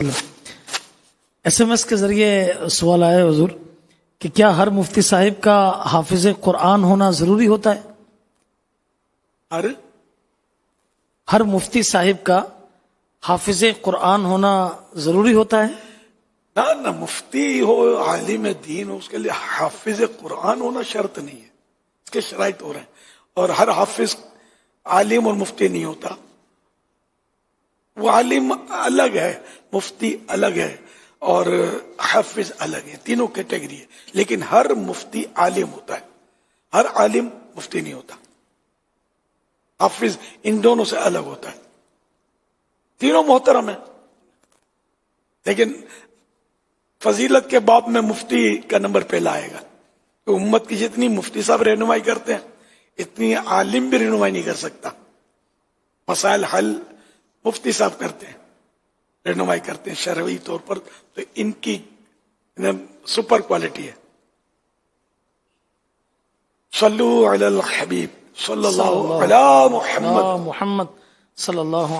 S M S کے ذریعے سوال آیا حضور کہ کیا ہر مفتی صاحب کا حافظ قرآن ہونا ضروری ہوتا ہے؟ ہر مفتی صاحب کا حافظ قرآن ہونا ضروری ہوتا ہے؟ نہ مفتی ہو عالم دین ہو اس کے لیے حافظ قرآن ہونا شرط نہیں ہے، اس کے شرائط ہو رہے ہیں، اور ہر حافظ عالم اور مفتی نہیں ہوتا، وہ عالم الگ ہے، مفتی الگ ہے اور حافظ الگ ہے، تینوں کیٹیگری ہے، لیکن ہر مفتی عالم ہوتا ہے، ہر عالم مفتی نہیں ہوتا، حافظ ان دونوں سے الگ ہوتا ہے، تینوں محترم ہیں، لیکن فضیلت کے باب میں مفتی کا نمبر پہلا آئے گا، تو امت کی جتنی مفتی صاحب رہنمائی کرتے ہیں اتنی عالم بھی رہنمائی نہیں کر سکتا، مسائل حل مفتی صاحب کرتے ہیں، رہنمائی کرتے ہیں شرعی طور پر، تو ان کی سپر کوالٹی ہے۔ صلو علی الحبیب صلی اللہ علی محمد محمد صلی اللہ